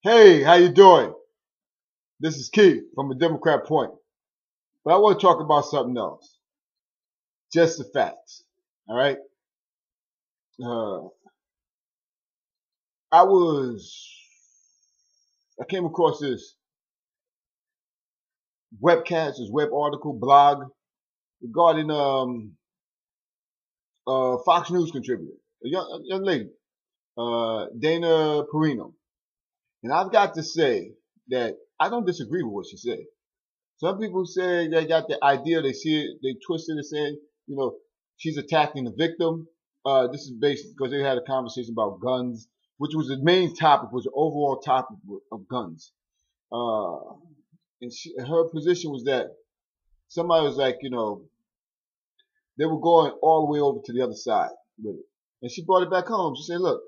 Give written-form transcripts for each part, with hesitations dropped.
Hey, how you doing? This is Keith from a Democrat Point. But I want to talk about something else. Just the facts. All right. Uh, I was I came across this webcast, this web article, blog regarding Fox News contributor, a young lady, Dana Perino. And I've got to say that I don't disagree with what she said. Some people say they got the idea, they see it, they twist it and say, she's attacking the victim. This is based because they had a conversation about guns, which was the main topic, was the overall topic of guns. And her position was that somebody was like, they were going all the way over to the other side with it. And she brought it back home. She said, look,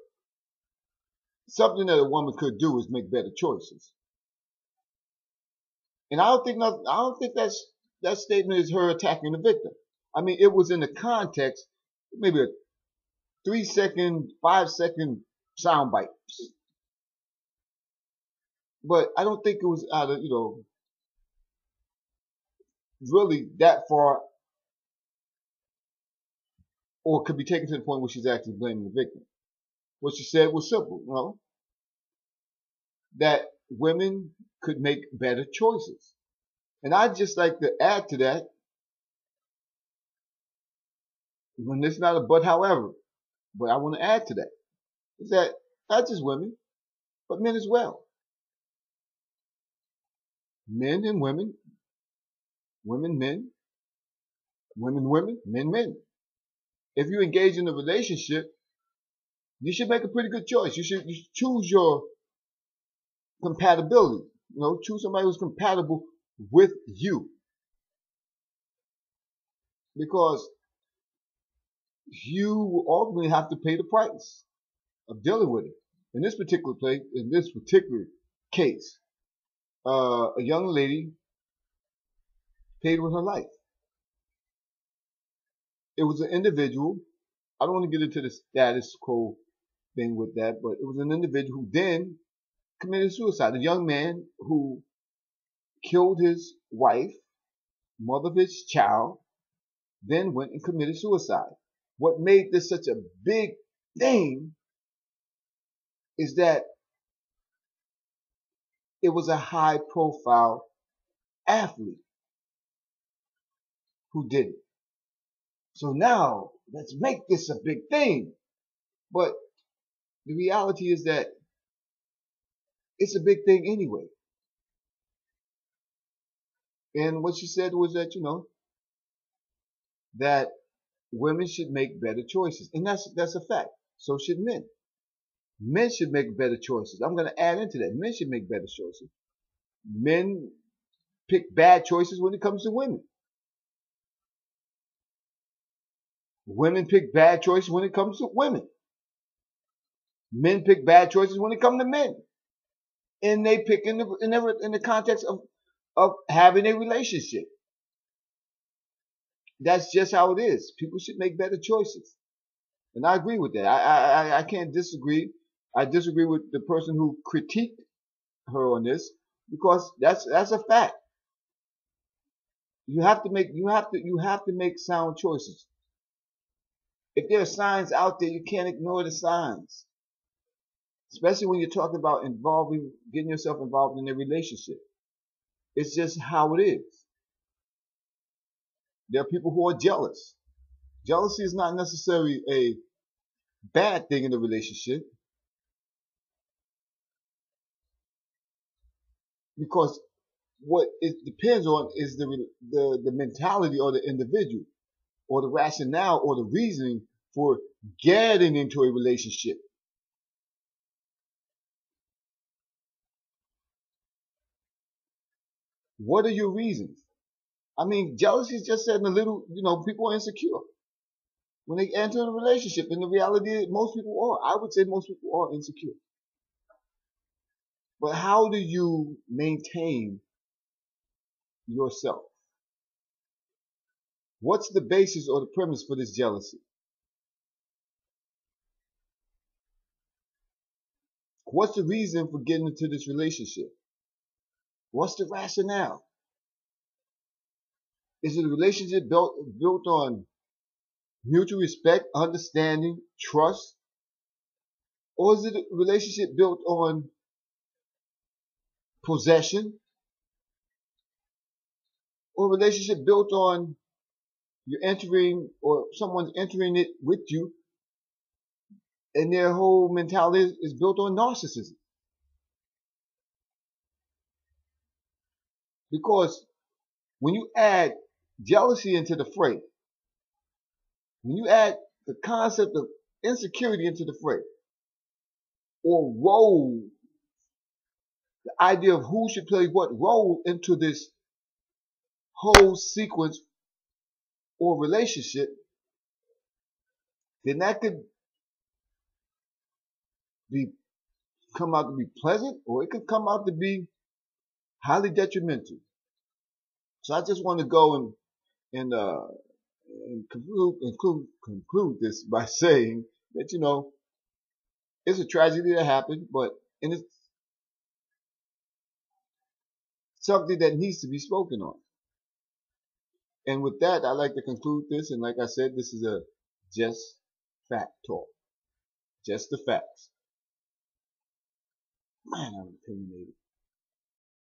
something that a woman could do is make better choices. And I don't think that statement is her attacking the victim. I mean, it was in the context, maybe a 3-second, 5-second soundbite. But I don't think it was out of, really that far, or could be taken to the point where she's actually blaming the victim. What she said was simple, that women could make better choices. And I'd just like to add to that, when it's not a but however, but I want to add to that, is that not just women, but men as well. Men and women, women, men, women, men. If you engage in a relationship, you should make a pretty good choice. You should choose your compatibility. Choose somebody who's compatible with you. Because you will ultimately have to pay the price of dealing with it. In this particular case, a young lady paid with her life. It was an individual. I don't want to get into the status quo thing with that, but it was an individual who then committed suicide. A young man who killed his wife, mother of his child, then went and committed suicide. What made this such a big thing is that it was a high profile athlete who did it. So now let's make this a big thing. But the reality is that it's a big thing anyway. And what she said was that, that women should make better choices. And that's a fact. So should men. Men should make better choices. I'm going to add into that. Men should make better choices. Men pick bad choices when it comes to women. Women pick bad choices when it comes to women. Men pick bad choices when it comes to men. And they pick in the context of having a relationship. That's just how it is. People should make better choices. And I agree with that. I can't disagree. I disagree with the person who critiqued her on this, because that's a fact. You have to make sound choices. If there are signs out there, you can't ignore the signs. Especially when you're talking about getting yourself involved in a relationship. It's just how it is. There are people who are jealous. Jealousy is not necessarily a bad thing in a relationship, because what it depends on is the mentality of the individual, or the rationale or the reasoning for getting into a relationship. What are your reasons? I mean, jealousy is just saying a little, people are insecure when they enter a relationship. And the reality is most people are. I would say most people are insecure. But how do you maintain yourself? What's the basis or the premise for this jealousy? What's the reason for getting into this relationship? What's the rationale? Is it a relationship built on mutual respect, understanding, trust? Or is it a relationship built on possession? Or a relationship built on you're entering, or someone's entering it with you, and their whole mentality is built on narcissism? Because when you add jealousy into the fray, when you add the concept of insecurity into the fray, or role, the idea of who should play what role into this whole sequence or relationship, then that could come out to be pleasant, or it could come out to be highly detrimental. So I just want to go and conclude this by saying that, it's a tragedy that happened, and it's something that needs to be spoken on. And with that, I'd like to conclude this. And like I said, this is a just fact talk. Just the facts. Man, I'm opinionated.